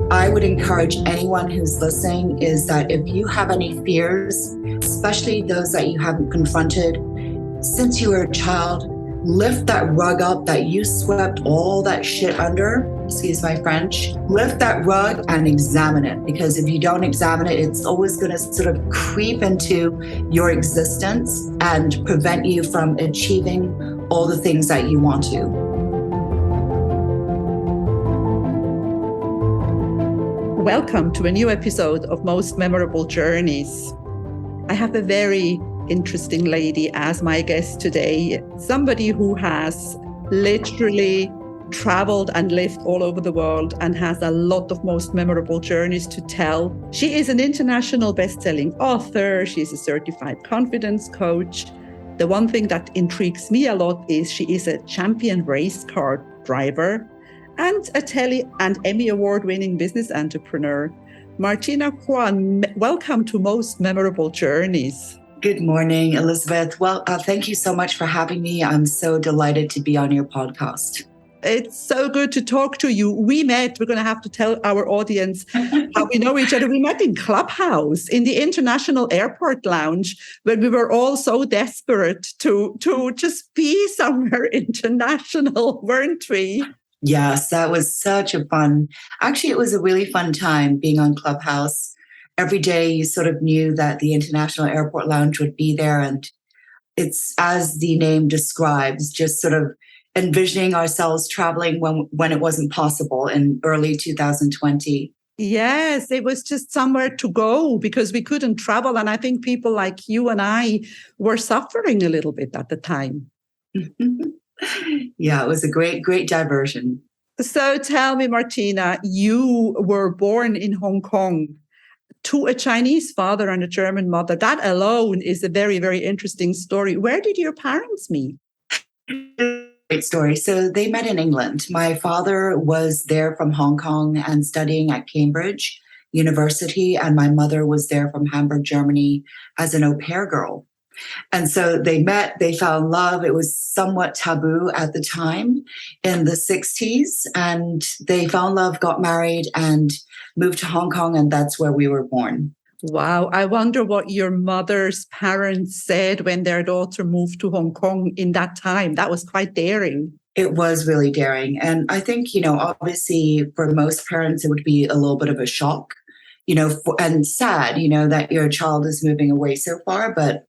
I would encourage anyone who's listening is that if you have any fears, especially those that you haven't confronted since you were a child, lift that rug up that you swept all that shit under, excuse my French, lift that rug and examine it. Because if you don't examine it, it's always going to sort of creep into your existence and prevent you from achieving all the things that you want to. Welcome to a new episode of Most Memorable Journeys. I have a very interesting lady as my guest today, somebody who has literally traveled and lived all over the world and has a lot of most memorable journeys to tell. She is an international best-selling author. She's a certified confidence coach. The one thing that intrigues me a lot is she is a champion race car driver and a Telly and Emmy award-winning business entrepreneur. Martina Kwan, welcome to Most Memorable Journeys. Good morning, Elizabeth. Well, thank you so much for having me. I'm so delighted to be on your podcast. It's so good to talk to you. We met, we're going to have to tell our audience how we know each other. We met in Clubhouse in the International Airport Lounge when we were all so desperate to just be somewhere international, weren't we? Yes, that was such a fun. Actually, it was a really fun time being on Clubhouse. Every day you sort of knew that the International Airport Lounge would be there. And it's, as the name describes, just sort of envisioning ourselves traveling when it wasn't possible in early 2020. Yes, it was just somewhere to go because we couldn't travel. And I think people like you and I were suffering a little bit at the time. Yeah, it was a great diversion. So tell me, Martina, you were born in Hong Kong to a Chinese father and a German mother. That alone is a very, very interesting story. Where did your parents meet? Great story. So they met in England. My father was there from Hong Kong and studying at Cambridge University, and my mother was there from Hamburg, Germany as an au pair girl. And so they met, they found love. It was somewhat taboo at the time in the 60s. And they found love, got married, and moved to Hong Kong. And that's where we were born. Wow. I wonder what your mother's parents said when their daughter moved to Hong Kong in that time. That was quite daring. It was really daring. And I think, obviously for most parents, it would be a little bit of a shock, and sad, that your child is moving away so far. But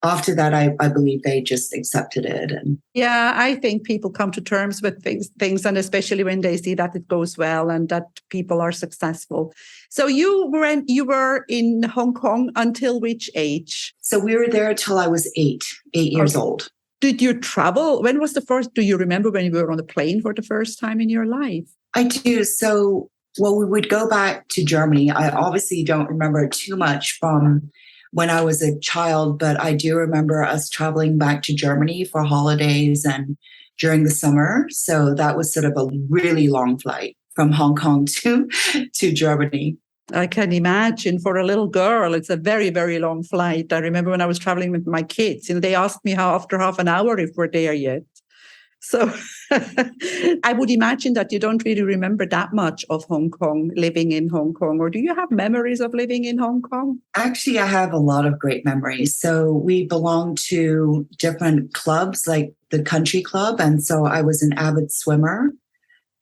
after that, I believe they just accepted it. And yeah, I think people come to terms with things, and especially when they see that it goes well and that people are successful. So you were in Hong Kong until which age? So we were there till I was eight years old. Did you travel? When was the first? Do you remember when you were on a plane for the first time in your life? I do. So, we would go back to Germany. I obviously don't remember too much from when I was a child, but I do remember us traveling back to Germany for holidays and during the summer. So that was sort of a really long flight from Hong Kong to Germany. I can imagine for a little girl, it's a very, very long flight. I remember when I was traveling with my kids, they asked me after half an hour if we're there yet. So I would imagine that you don't really remember that much of Hong Kong, living in Hong Kong, or do you have memories of living in Hong Kong? Actually, I have a lot of great memories. So we belong to different clubs, like the country club. And so I was an avid swimmer.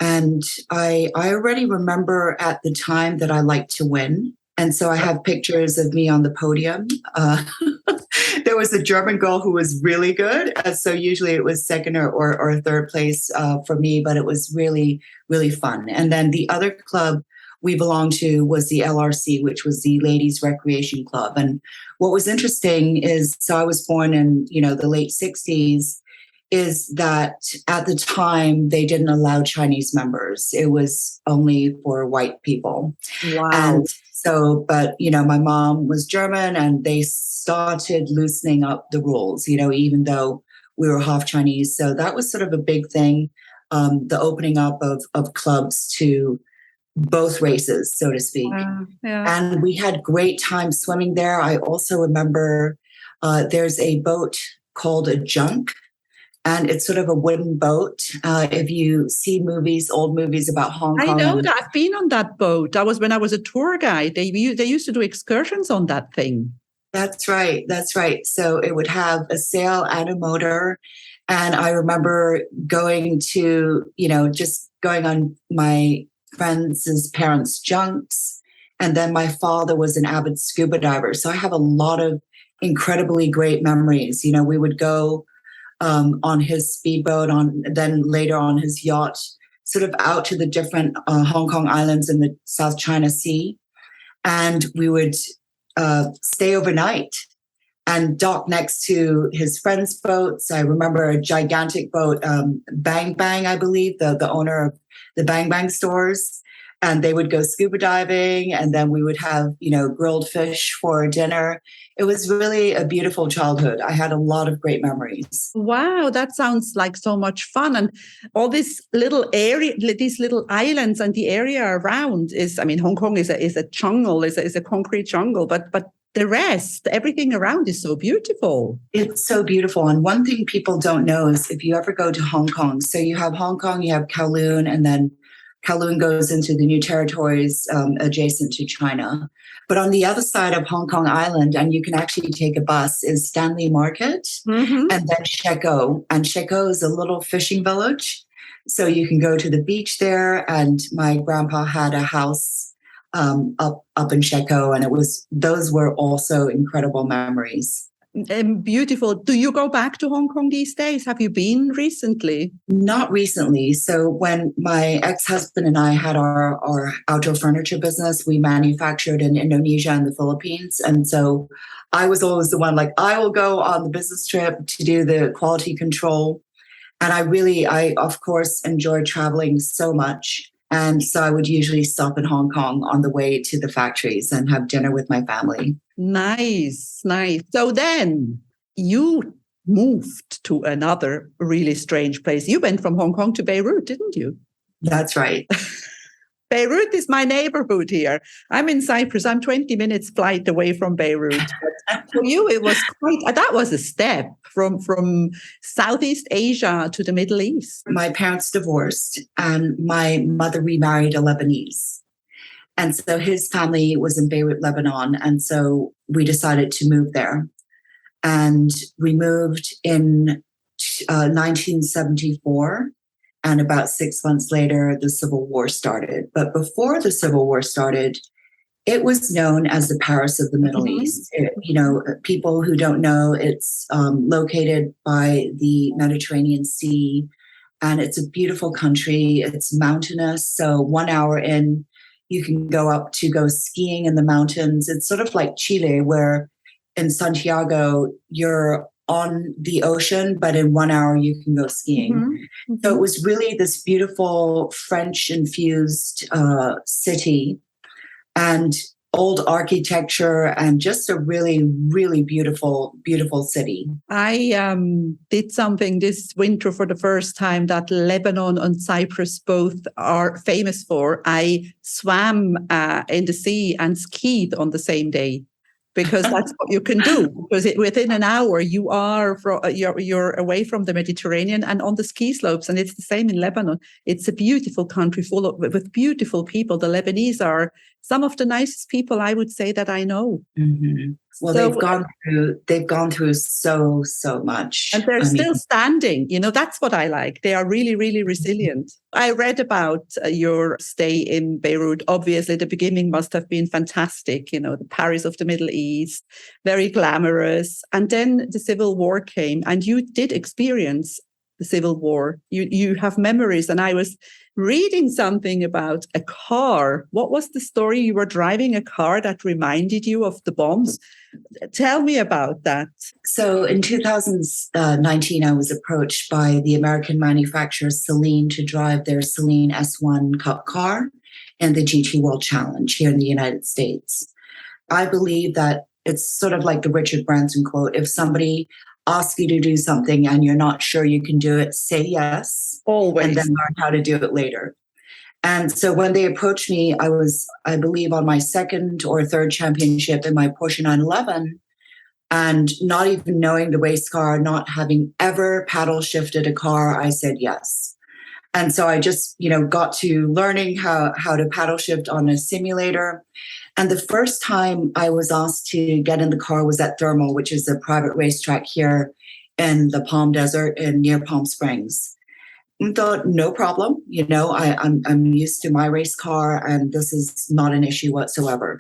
And I already remember at the time that I liked to win. And so I have pictures of me on the podium. There was a German girl who was really good. So usually it was second or third place for me, but it was really, really fun. And then the other club we belonged to was the LRC, which was the Ladies Recreation Club. And what was interesting is, so I was born in, the late 60s, is that at the time they didn't allow Chinese members. It was only for white people. Wow. And so, but, my mom was German and they started loosening up the rules, even though we were half Chinese. So that was sort of a big thing, the opening up of clubs to both races, so to speak. Yeah. And we had great time swimming there. I also remember there's a boat called a junk. And it's sort of a wooden boat. If you see old movies about Hong I Kong. know that. I've been on that boat. When I was a tour guide. They used to do excursions on that thing. That's right. That's right. So it would have a sail and a motor. And I remember going on my friends' parents' junks. And then my father was an avid scuba diver. So I have a lot of incredibly great memories. We would go on his speedboat, then later on his yacht, sort of out to the different Hong Kong islands in the South China Sea. And we would stay overnight and dock next to his friends' boats. I remember a gigantic boat, Bang Bang, I believe, the owner of the Bang Bang stores. And they would go scuba diving, and then we would have, grilled fish for dinner. It was really a beautiful childhood. I had a lot of great memories. Wow, that sounds like so much fun. And all this little area, these little islands and the area around Hong Kong is a jungle, is a concrete jungle, but the rest, everything around is so beautiful. It's so beautiful. And one thing people don't know is if you ever go to Hong Kong, so you have Hong Kong, you have Kowloon, and then Kowloon goes into the new territories adjacent to China. But on the other side of Hong Kong Island, and you can actually take a bus, is Stanley Market, and then Sheko. And Sheko is a little fishing village. So you can go to the beach there. And my grandpa had a house up in Sheko. And those were also incredible memories. Beautiful. Do you go back to Hong Kong these days? Have you been recently? Not recently. So when my ex-husband and I had our outdoor furniture business, we manufactured in Indonesia and the Philippines. And so I was always the one like, I will go on the business trip to do the quality control. And I of course enjoy traveling so much. And so I would usually stop in Hong Kong on the way to the factories and have dinner with my family. Nice, nice. So then you moved to another really strange place. You went from Hong Kong to Beirut, didn't you? That's right. Beirut is my neighborhood here. I'm in Cyprus. I'm 20 minutes flight away from Beirut. But for you, it was that was a step from Southeast Asia to the Middle East. My parents divorced and my mother remarried a Lebanese. And so his family was in Beirut, Lebanon. And so we decided to move there. And we moved in 1974. And about 6 months later, the Civil War started. But before the Civil War started, it was known as the Paris of the Middle East. People who don't know, it's located by the Mediterranean Sea. And it's a beautiful country. It's mountainous. So 1 hour in, you can go skiing in the mountains. It's sort of like Chile, where in Santiago, you're on the ocean, but in 1 hour you can go skiing. So it was really this beautiful French-infused city and old architecture and just a really, really beautiful, beautiful city. I did something this winter for the first time that Lebanon and Cyprus both are famous for. I swam in the sea and skied on the same day. Because that's what you can do. Because within an hour, you're away from the Mediterranean and on the ski slopes. And it's the same in Lebanon. It's a beautiful country with beautiful people. The Lebanese are some of the nicest people I would say that I know. Mm-hmm. Well, they've gone through so much. And they're still standing. That's what I like. They are really, really resilient. I read about your stay in Beirut. Obviously, the beginning must have been fantastic. The Paris of the Middle East, very glamorous. And then the Civil War came and you did experience the Civil War. You have memories. And I was reading something about a car. What was the story? You were driving a car that reminded you of the bombs. Tell me about that. So in 2019, I was approached by the American manufacturer Celine to drive their Celine S1 Cup car and the GT World Challenge here in the United States. I believe that it's sort of like the Richard Branson quote. If somebody asks you to do something and you're not sure you can do it, say yes. Always. And then learn how to do it later. And so when they approached me, I was, I believe, on my second or third championship in my Porsche 911. And not even knowing the race car, not having ever paddle shifted a car, I said yes. And so I just, got to learning how to paddle shift on a simulator. And the first time I was asked to get in the car was at Thermal, which is a private racetrack here in the Palm Desert and near Palm Springs. And thought, no problem. I'm used to my race car and this is not an issue whatsoever.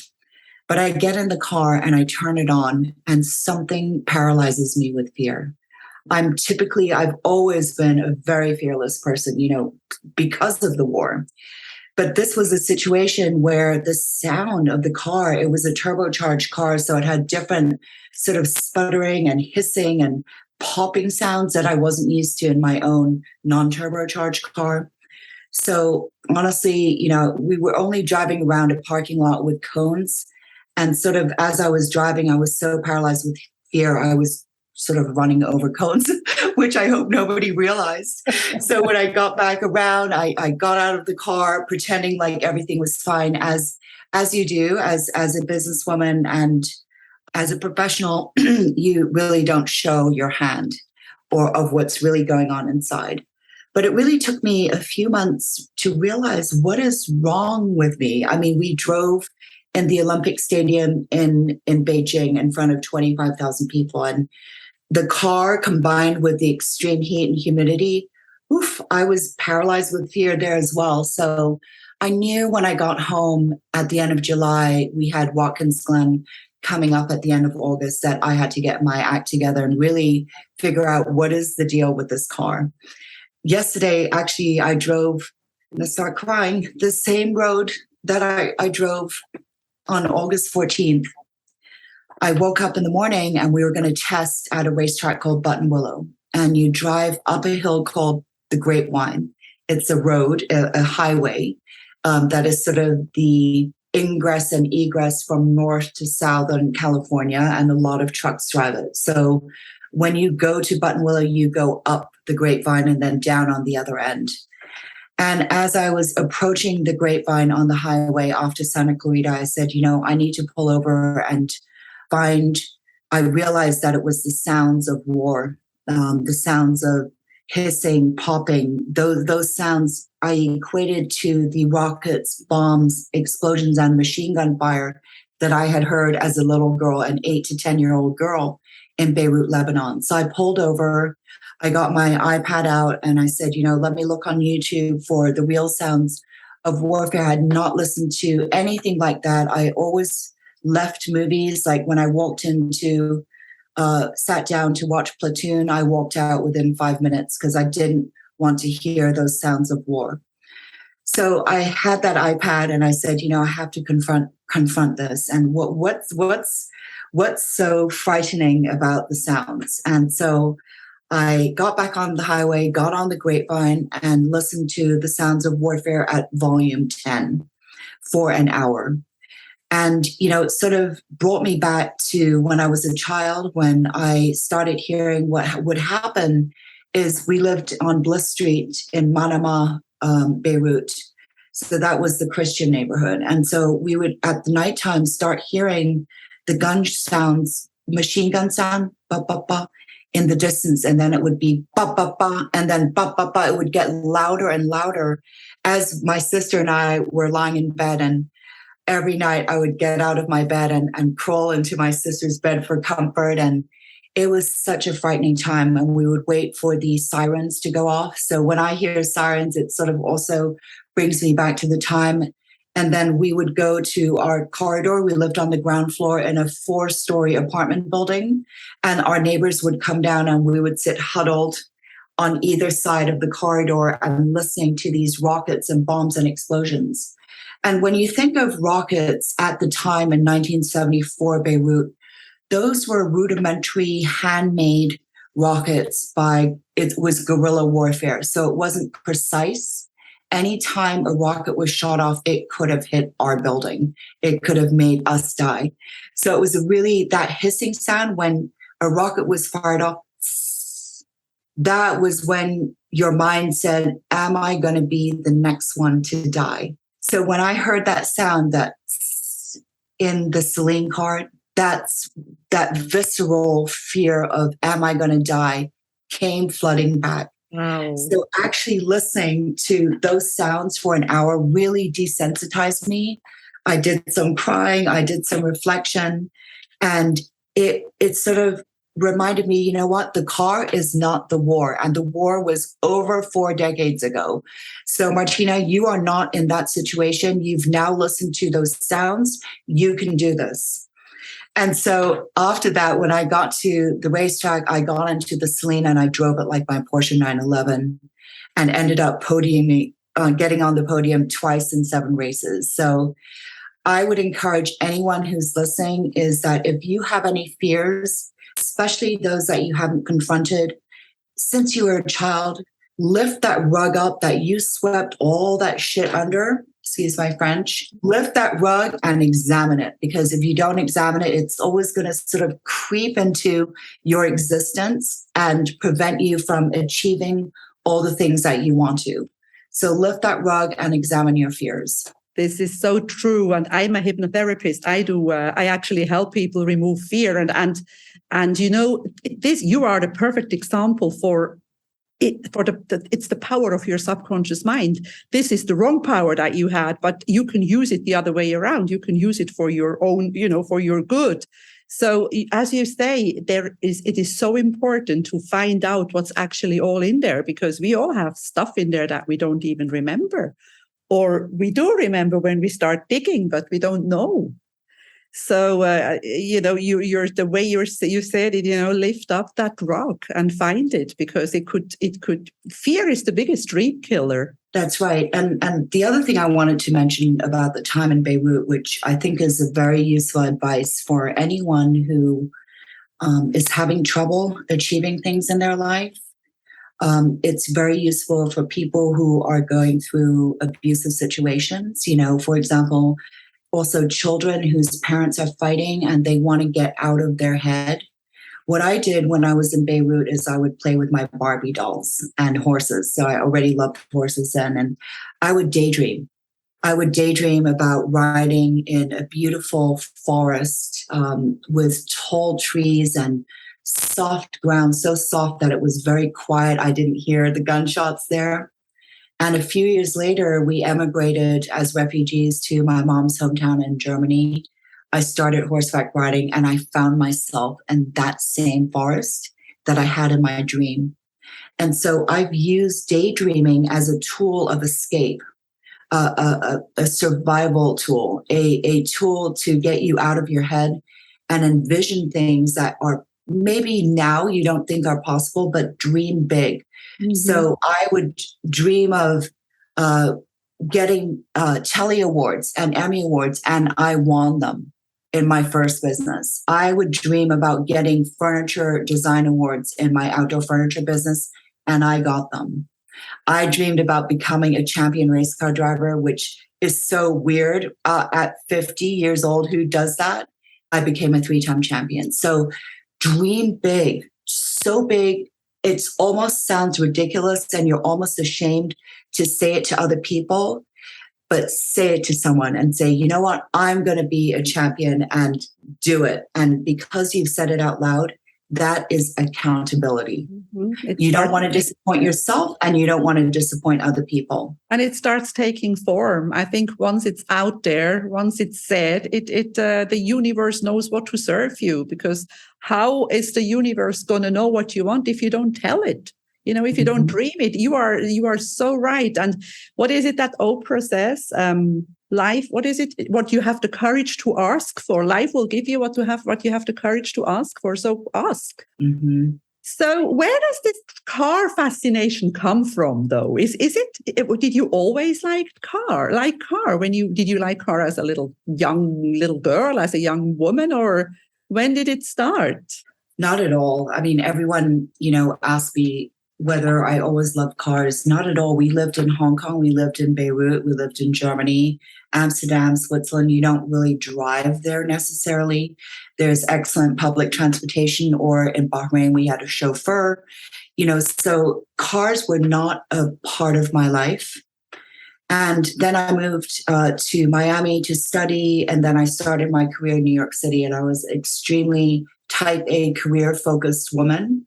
But I get in the car and I turn it on and something paralyzes me with fear. I've always been a very fearless person, because of the war. But this was a situation where the sound of the car, it was a turbocharged car. So it had different sort of sputtering and hissing and popping sounds that I wasn't used to in my own non-turbocharged car. So honestly, we were only driving around a parking lot with cones. And sort of as I was driving, I was so paralyzed with fear, I was sort of running over cones, which I hope nobody realized. So when I got back around, I got out of the car pretending like everything was fine, as you do as a businesswoman and as a professional. You really don't show your hand or of what's really going on inside. But it really took me a few months to realize what is wrong with me. I mean, we drove in the Olympic Stadium in Beijing in front of 25,000 people. And the car combined with the extreme heat and humidity, I was paralyzed with fear there as well. So I knew when I got home at the end of July, we had Watkins Glen coming up at the end of August, that I had to get my act together and really figure out what is the deal with this car. Yesterday, actually, I drove, and I start crying, the same road that I drove on August 14th. I woke up in the morning and we were going to test at a racetrack called Buttonwillow. And you drive up a hill called the Grapevine. It's a road, a highway that is sort of the ingress and egress from north to southern California, and a lot of trucks drive it. So when you go to Buttonwillow, you go up the Grapevine and then down on the other end. And as I was approaching the Grapevine on the highway off to Santa Clarita, I said, I need to pull over and I realized that it was the sounds of war, the sounds of hissing, popping, those sounds I equated to the rockets, bombs, explosions, and machine gun fire that I had heard as a little girl, an 8 to 10-year-old girl in Beirut, Lebanon. So I pulled over, I got my iPad out, and I said, let me look on YouTube for the real sounds of warfare. I had not listened to anything like that. I always left movies. Like when I sat down to watch Platoon, I walked out within 5 minutes because I didn't want to hear those sounds of war. So I had that iPad and I said, I have to confront this. And what's so frightening about the sounds? And so I got back on the highway, got on the Grapevine, and listened to the sounds of warfare at volume 10 for an hour. And, it sort of brought me back to when I was a child, when I started hearing what would happen is we lived on Bliss Street in Manama, Beirut. So that was the Christian neighborhood. And so we would, at the nighttime, start hearing the gun sounds, machine gun sound, ba, ba, ba, in the distance. And then it would be ba, ba, ba, and then ba, ba, ba. It would get louder and louder as my sister and I were lying in bed. And every night I would get out of my bed and crawl into my sister's bed for comfort. And it was such a frightening time. And we would wait for the sirens to go off. So when I hear sirens, it sort of also brings me back to the time. And then we would go to our corridor. We lived on the ground floor in a 4-story apartment building. And our neighbors would come down and we would sit huddled on either side of the corridor and listening to these rockets and bombs and explosions. And when you think of rockets at the time in 1974 Beirut, those were rudimentary handmade rockets it was guerrilla warfare. So it wasn't precise. Anytime a rocket was shot off, it could have hit our building. It could have made us die. So it was really that hissing sound when a rocket was fired off. That was when your mind said, am I going to be the next one to die? So when I heard that sound, that in the Celine card, that visceral fear of, am I going to die, came flooding back. Wow. So actually listening to those sounds for an hour really desensitized me. I did some crying, I did some reflection, and it sort of reminded me, you know what, the car is not the war, and the war was over 4 decades ago. So Martina, you are not in that situation. You've now listened to those sounds. You can do this. And so after that, when I got to the racetrack, I got into the Selena and I drove it like my Porsche 911 and ended up getting on the podium twice in 7 races. So I would encourage anyone who's listening is that if you have any fears, especially those that you haven't confronted since you were a child, lift that rug up that you swept all that shit under. Excuse my French. Lift that rug and examine it, because if you don't examine it, it's always going to sort of creep into your existence and prevent you from achieving all the things that you want to. So lift that rug and examine your fears. This is so true. And I'm a hypnotherapist. I actually help people remove fear. And you know, you are the perfect example for it. It's the power of your subconscious mind. This is the wrong power that you had, but you can use it the other way around. You can use it for your own, for your good. So as you say, it is so important to find out what's actually all in there, because we all have stuff in there that we don't even remember. Or we do remember when we start digging, but we don't know. So, you're the way you said it, lift up that rock and find it, because fear is the biggest dream killer. That's right. And the other thing I wanted to mention about the time in Beirut, which I think is a very useful advice for anyone who is having trouble achieving things in their life. It's very useful for people who are going through abusive situations, for example, also children whose parents are fighting and they want to get out of their head. What I did when I was in Beirut is I would play with my Barbie dolls and horses. So I already loved horses then. And I would daydream. I would daydream about riding in a beautiful forest with tall trees and soft ground, so soft that it was very quiet. I didn't hear the gunshots there. And a few years later, we emigrated as refugees to my mom's hometown in Germany. I started horseback riding and I found myself in that same forest that I had in my dream. And so I've used daydreaming as a tool of escape, a survival tool, a tool to get you out of your head and envision things that are maybe now you don't think are possible, but dream big. Mm-hmm. So I would dream of getting Telly Awards and Emmy Awards, and I won them in my first business. I would dream about getting furniture design awards in my outdoor furniture business, and I got them. I dreamed about becoming a champion race car driver, which is so weird at 50 years old. Who does that? I became a 3-time champion. So dream big, so big, it almost sounds ridiculous and you're almost ashamed to say it to other people, but say it to someone and say, you know what, I'm going to be a champion, and do it. And because you've said it out loud, that is accountability. Mm-hmm. You don't want to disappoint yourself and you don't want to disappoint other people. And it starts taking form. I think once it's out there, once it's said, the universe knows what to serve you, because how is the universe going to know what you want if you don't tell it? If you don't dream it, you are so right. And what is it that Oprah says? Life, what is it? What you have the courage to ask for. Life will give you what you have the courage to ask for. So ask. Mm-hmm. So where does this car fascination come from, though? Is it? Did you always like car? Did you like car as a young girl, as a young woman, or when did it start? Not at all. I mean, everyone, asked me whether I always loved cars. Not at all. We lived in Hong Kong. We lived in Beirut. We lived in Germany, Amsterdam, Switzerland. You don't really drive there necessarily. There's excellent public transportation, or in Bahrain, we had a chauffeur. So cars were not a part of my life. And then I moved to Miami to study. And then I started my career in New York City. And I was extremely type A career focused woman.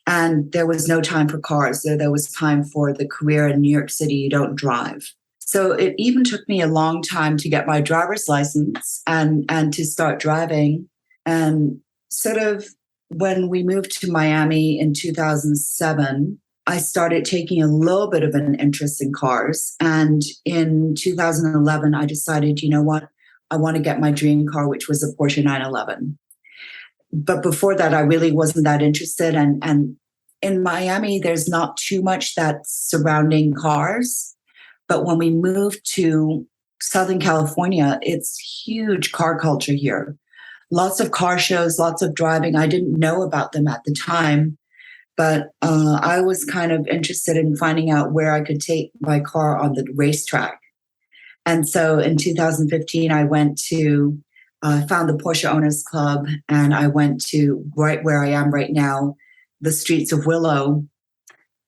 And there was no time for cars. There was time for the career in New York City. You don't drive. So it even took me a long time to get my driver's license and to start driving. And sort of when we moved to Miami in 2007, I started taking a little bit of an interest in cars. And in 2011, I decided, you know what? I want to get my dream car, which was a Porsche 911. But before that, I really wasn't that interested. And in Miami, there's not too much that's surrounding cars. But when we moved to Southern California, it's huge car culture here. Lots of car shows, lots of driving. I didn't know about them at the time, but I was kind of interested in finding out where I could take my car on the racetrack. And so in 2015, I went to found the Porsche Owners Club, and I went to right where I am right now, the streets of Willow,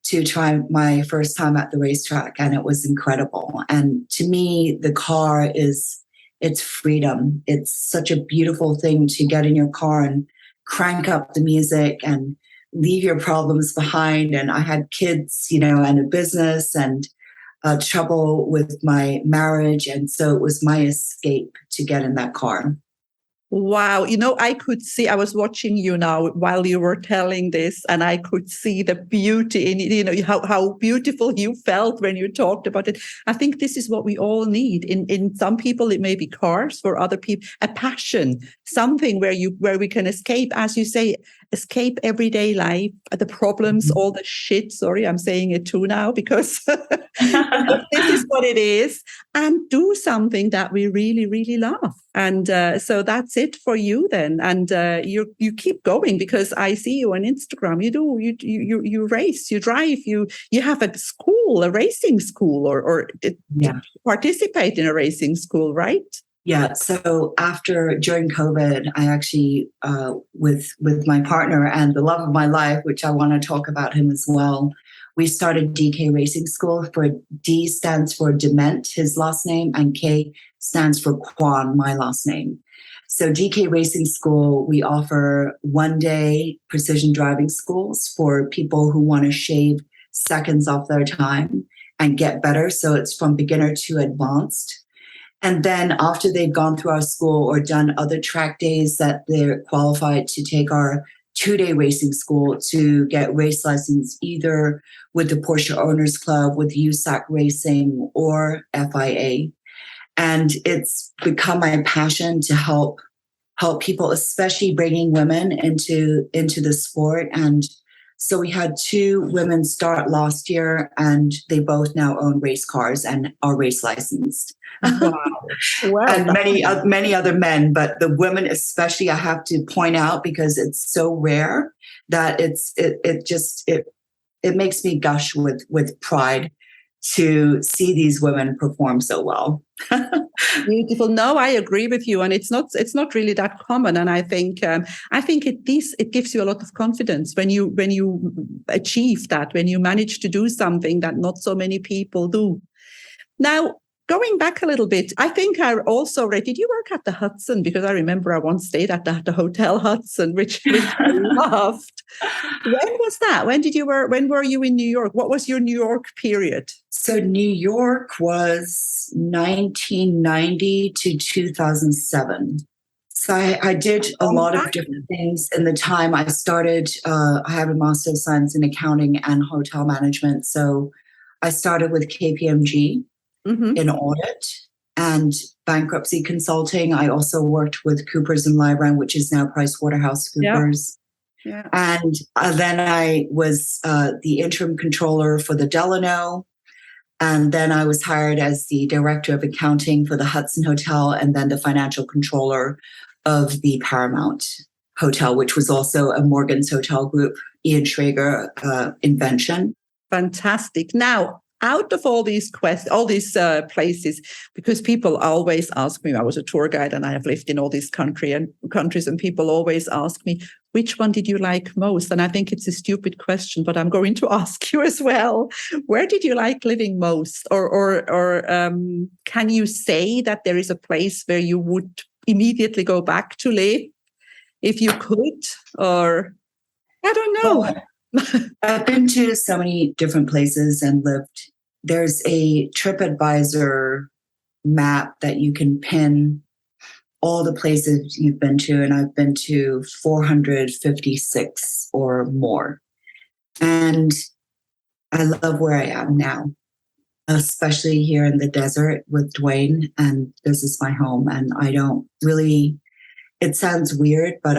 to try my first time at the racetrack. And it was incredible. And to me, the car it's freedom. It's such a beautiful thing to get in your car and crank up the music and leave your problems behind. And I had kids, and a business and trouble with my marriage. And so it was my escape to get in that car. Wow. I could see, I was watching you now while you were telling this, and I could see the beauty in it, how beautiful you felt when you talked about it. I think this is what we all need. In some people, it may be cars. For other people, a passion, something where we can escape, as you say, escape everyday life, the problems, all the shit. Sorry, I'm saying it too now because this is what it is, and do something that we really, really love. And so that's it for you then. And you keep going, because I see you on Instagram. You race, you drive, you have a racing school, or participate in a racing school, right? Yeah. So during COVID, I actually, with my partner and the love of my life, which I want to talk about him as well, we started DK Racing School. D stands for Dement, his last name, and K stands for Kwan, my last name. So DK Racing School, we offer one-day precision driving schools for people who want to shave seconds off their time and get better. So it's from beginner to advanced. And then after they've gone through our school or done other track days, that they're qualified to take our 2-day racing school to get race license, either with the Porsche Owners Club, with USAC Racing, or FIA. And it's become my passion to help people, especially bringing women into the sport. And so we had 2 women start last year, and they both now own race cars and are race licensed. Wow. Well, and many other men, but the women especially, I have to point out, because it's so rare that it makes me gush with pride to see these women perform so well. Beautiful. No, I agree with you, and it's not really that common. And I think it gives you a lot of confidence when you achieve that, when you manage to do something that not so many people do. Now, going back a little bit, I think I also read, did you work at the Hudson? Because I remember I once stayed at the Hotel Hudson, which I loved. When was that? When were you in New York? What was your New York period? So New York was 1990 to 2007. So I did a lot of different things in the time. I started, I have a Master of Science in Accounting and Hotel Management. So I started with KPMG. In audit and bankruptcy consulting. I also worked with Coopers and Lehman, which is now PricewaterhouseCoopers. Yeah. And then I was the interim controller for the Delano. And then I was hired as the director of accounting for the Hudson Hotel, and then the financial controller of the Paramount Hotel, which was also a Morgan's Hotel Group, Ian Schrager invention. Fantastic. Now, out of all these places, because people always ask me, I was a tour guide and I have lived in all these countries, and people always ask me, which one did you like most? And I think it's a stupid question, but I'm going to ask you as well. Where did you like living most? Or can you say that there is a place where you would immediately go back to live if you could? Or I don't know. Well, I've been to so many different places and lived. There's a TripAdvisor map that you can pin all the places you've been to, and I've been to 456 or more. And I love where I am now, especially here in the desert with Dwayne. And this is my home. And I don't really, it sounds weird, but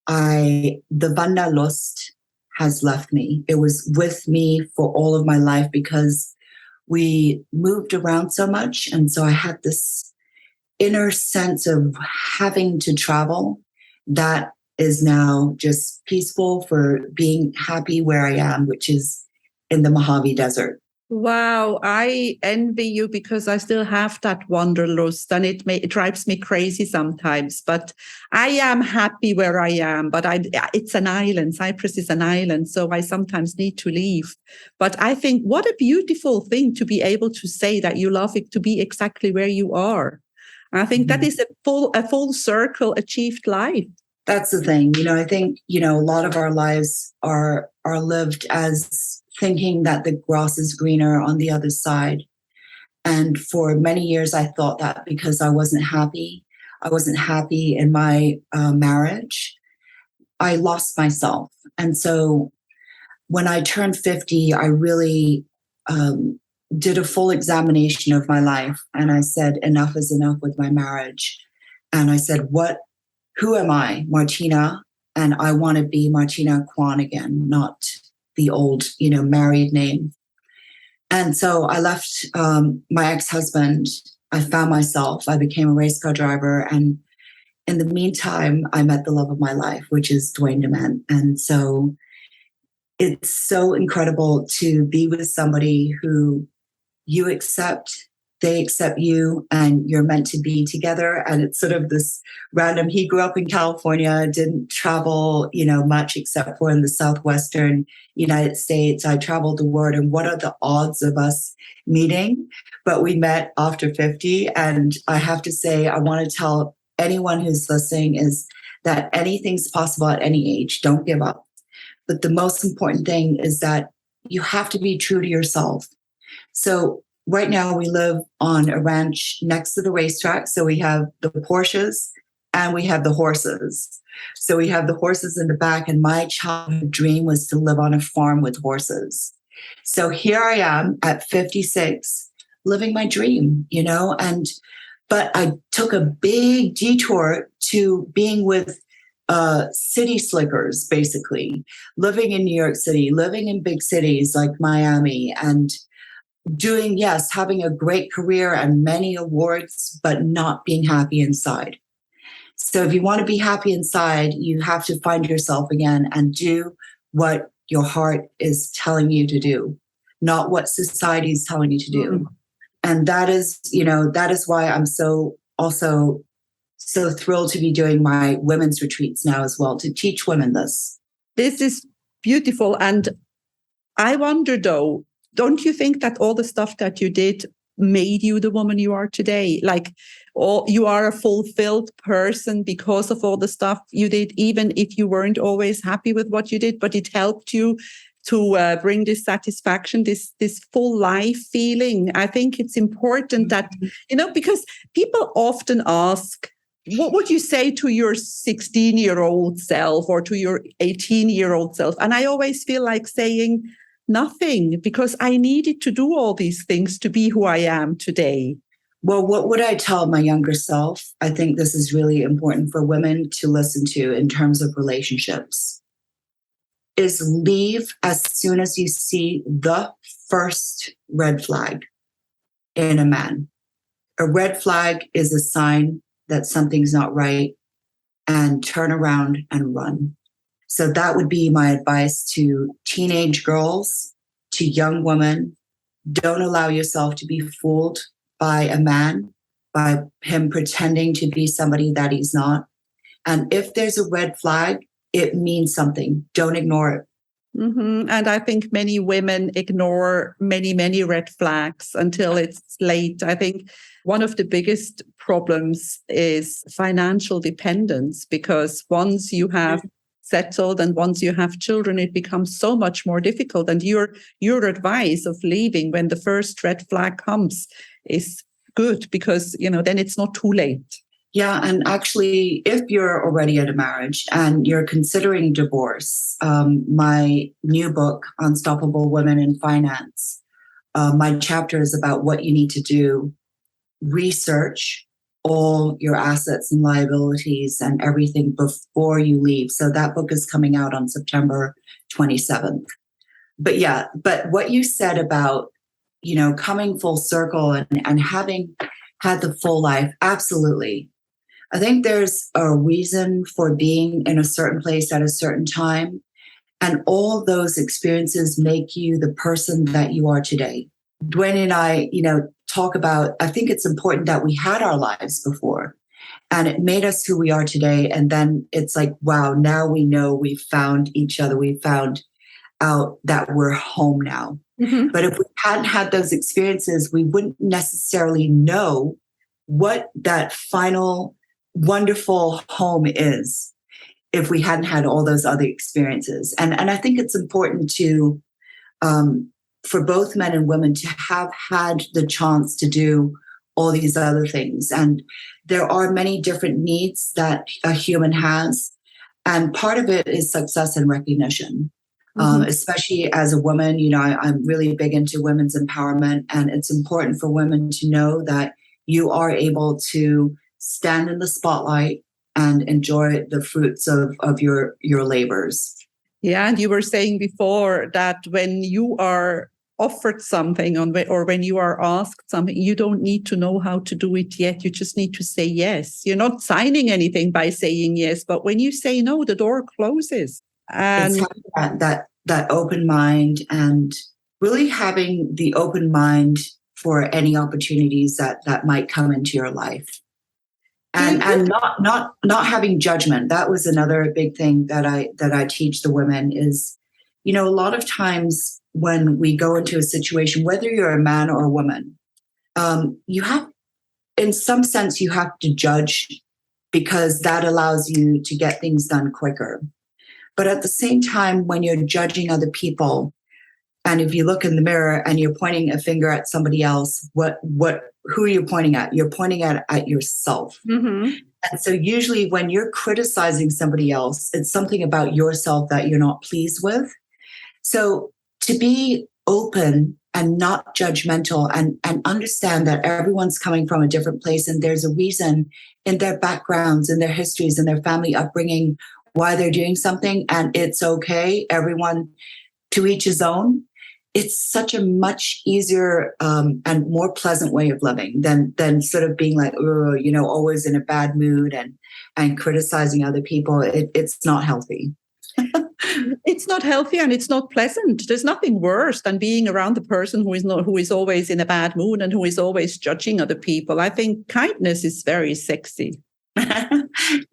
the Wanderlust has left me. It was with me for all of my life because we moved around so much. And so I had this inner sense of having to travel that is now just peaceful for being happy where I am, which is in the Mojave Desert. Wow, I envy you because I still have that wanderlust, and it drives me crazy sometimes. But I am happy where I am. But it's an island. Cyprus is an island, so I sometimes need to leave. But I think what a beautiful thing to be able to say that you love it to be exactly where you are. I think that is a full circle achieved life. That's the thing. I think, a lot of our lives are lived as thinking that the grass is greener on the other side. And for many years, I thought that because I wasn't happy in my marriage, I lost myself. And so when I turned 50, I really did a full examination of my life. And I said, enough is enough with my marriage. And I said, who am I, Martina? And I want to be Martina Kwan again, not the old, married name. And so I left my ex-husband. I found myself. I became a race car driver. And in the meantime, I met the love of my life, which is Dwayne DeMent. And so it's so incredible to be with somebody who you accept, they accept you, and you're meant to be together. And it's sort of this random, he grew up in California, didn't travel, much except for in the Southwestern United States. I traveled the world, and what are the odds of us meeting? But we met after 50. And I have to say, I want to tell anyone who's listening is that anything's possible at any age. Don't give up. But the most important thing is that you have to be true to yourself. So right now we live on a ranch next to the racetrack. So we have the Porsches and we have the horses. So we have the horses in the back, and my childhood dream was to live on a farm with horses. So here I am at 56, living my dream, but I took a big detour to being with city slickers, basically, living in New York City, living in big cities like Miami, and having a great career and many awards, but not being happy inside. So if you want to be happy inside, you have to find yourself again and do what your heart is telling you to do, not what society is telling you to do. Mm-hmm. And that is why I'm so thrilled to be doing my women's retreats now as well, to teach women this. This is beautiful. And I wonder, though, don't you think that all the stuff that you did made you the woman you are today? You are a fulfilled person because of all the stuff you did, even if you weren't always happy with what you did, but it helped you to bring this satisfaction, this full life feeling. I think it's important that, because people often ask, what would you say to your 16-year-old self or to your 18-year-old self? And I always feel like saying nothing, because I needed to do all these things to be who I am today. Well, what would I tell my younger self? I think this is really important for women to listen to in terms of relationships, is leave as soon as you see the first red flag in a man. A red flag is a sign that something's not right, and turn around and run. So that would be my advice to teenage girls, to young women, Don't allow yourself to be fooled by a man, by him pretending to be somebody that he's not. And if there's a red flag, it means something. Don't ignore it. And I think many women ignore many red flags until it's late. I think one of the biggest problems is financial dependence, because once you have settled and once you have children, it becomes so much more difficult. And your advice of leaving when the first red flag comes is good, because, then it's not too late. Yeah. And actually, if you're already in a marriage and you're considering divorce, my new book, Unstoppable Women in Finance, my chapter is about what you need to do. Research all your assets and liabilities and everything before you leave. So that book is coming out on September 27th. But what you said about, coming full circle and having had the full life, absolutely. I think there's a reason for being in a certain place at a certain time. And all those experiences make you the person that you are today. Dwayne and I, talk about, I think it's important that we had our lives before and it made us who we are today. And then it's like, wow, now we know we've found each other. We found out that we're home now. Mm-hmm. But if we hadn't had those experiences, we wouldn't necessarily know what that final wonderful home is if we hadn't had all those other experiences. And I think it's important to, for both men and women to have had the chance to do all these other things. And there are many different needs that a human has. And part of it is success and recognition. Especially as a woman, I'm really big into women's empowerment. And it's important for women to know that you are able to stand in the spotlight and enjoy the fruits of your labors. Yeah, and you were saying before that when you are offered something or when you are asked something, you don't need to know how to do it yet. You just need to say yes. You're not signing anything by saying yes, but when you say no, the door closes. And it's having that open mind and really having the open mind for any opportunities that might come into your life. And not having judgment. That was another big thing that I teach the women is, a lot of times when we go into a situation, whether you're a man or a woman, you have, in some sense, you have to judge because that allows you to get things done quicker. But at the same time, when you're judging other people, and if you look in the mirror and you're pointing a finger at somebody else, who are you pointing at? You're pointing at yourself. Mm-hmm. And so usually when you're criticizing somebody else, it's something about yourself that you're not pleased with. So to be open and not judgmental and understand that everyone's coming from a different place and there's a reason in their backgrounds, in their histories, in their family upbringing, why they're doing something, and it's okay. Everyone to each his own. It's such a much easier and more pleasant way of living than sort of being like, always in a bad mood and criticizing other people. It's not healthy. It's not healthy and it's not pleasant. There's nothing worse than being around the person who is always in a bad mood and who is always judging other people. I think kindness is very sexy.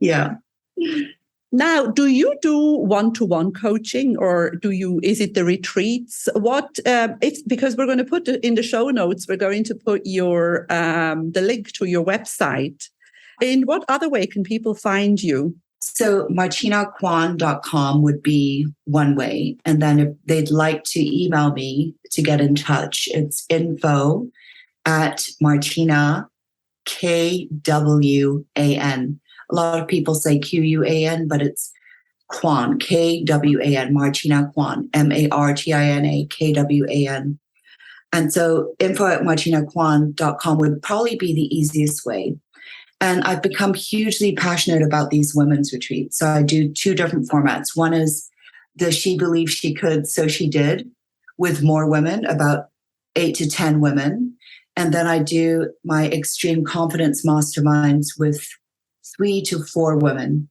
Yeah. Now, do you do one-to-one coaching or is it the retreats? Because we're going to put in the show notes, we're going to put the link to your website. In what other way can people find you? So martinakwan.com would be one way. And then if they'd like to email me to get in touch, it's info@Martina, KWAN. A lot of people say QUAN, but it's Kwan, KWAN, Martina Kwan, MARTINA, KWAN. And so info@martinakwan.com would probably be the easiest way. And I've become hugely passionate about these women's retreats. So I do two different formats. One is the She Believed She Could, So She Did, with more women, about 8 to 10 women. And then I do my Extreme Confidence Masterminds with 3 to 4 women.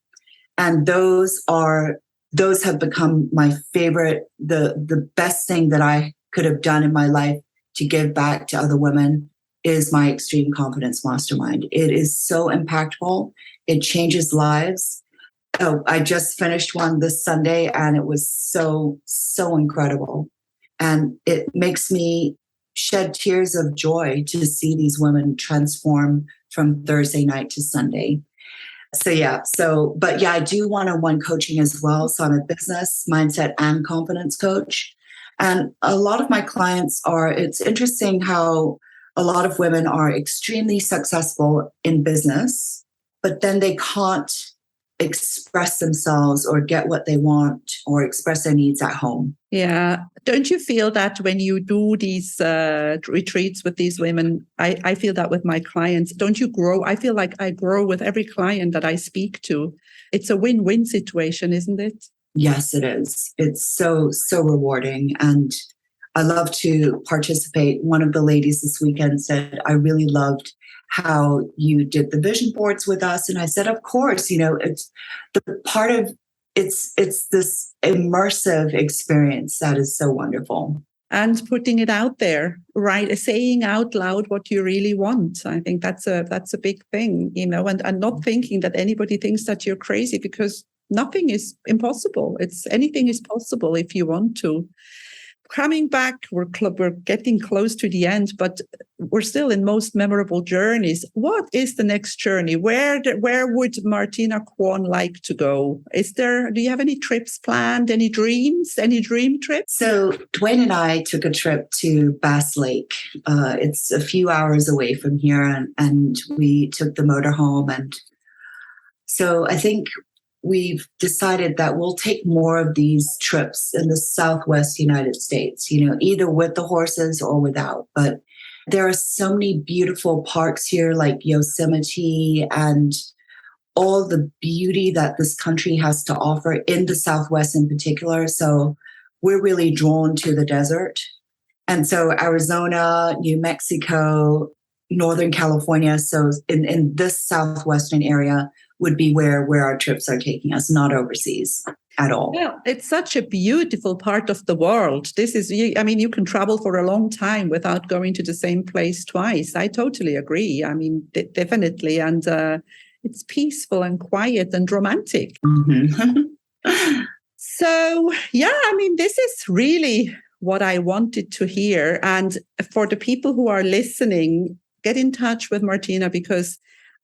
And those have become my favorite, the best thing that I could have done in my life to give back to other women is my Extreme Confidence Mastermind. It is so impactful. It changes lives. Oh, I just finished one this Sunday and it was so, so incredible. And it makes me shed tears of joy to see these women transform from Thursday night to Sunday. But I do one-on-one coaching as well. So I'm a business, mindset, and confidence coach. And a lot of my clients it's interesting how a lot of women are extremely successful in business, but then they can't express themselves or get what they want or express their needs at home. Yeah. Don't you feel that when you do these retreats with these women, I feel that with my clients, don't you grow? I feel like I grow with every client that I speak to. It's a win-win situation, isn't it? Yes, it is. It's so, so rewarding. And I love to participate. One of the ladies this weekend said, I really loved how you did the vision boards with us. And I said, of course, it's the part of it's this immersive experience that is so wonderful. And putting it out there, right? Saying out loud what you really want. I think that's a big thing, and not thinking that anybody thinks that you're crazy, because nothing is impossible. Anything is possible if you want to. Coming back, we're getting close to the end, but we're still in most memorable journeys. What is the next journey? Where would Martina Kwan like to go? Do you have any trips planned? Any dreams? Any dream trips? So Dwayne and I took a trip to Bass Lake. It's a few hours away from here, and we took the motorhome. And so I think we've decided that we'll take more of these trips in the Southwest United States, either with the horses or without. But there are so many beautiful parks here, like Yosemite, and all the beauty that this country has to offer in the Southwest in particular. So we're really drawn to the desert. And so Arizona, New Mexico, Northern California. So in this Southwestern area would be where our trips are taking us, not overseas at all. Well, it's such a beautiful part of the world. You can travel for a long time without going to the same place twice. I totally agree. Definitely. And it's peaceful and quiet and romantic. Mm-hmm. So, this is really what I wanted to hear. And for the people who are listening, get in touch with Martina, because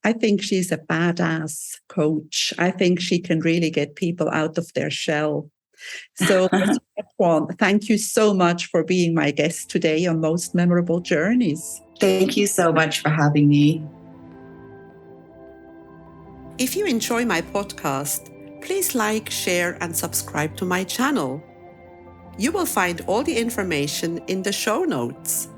I think she's a badass coach. I think she can really get people out of their shell. So, Martina Kwan, thank you so much for being my guest today on Most Memorable Journeys. Thank you so much for having me. If you enjoy my podcast, please like, share, and subscribe to my channel. You will find all the information in the show notes.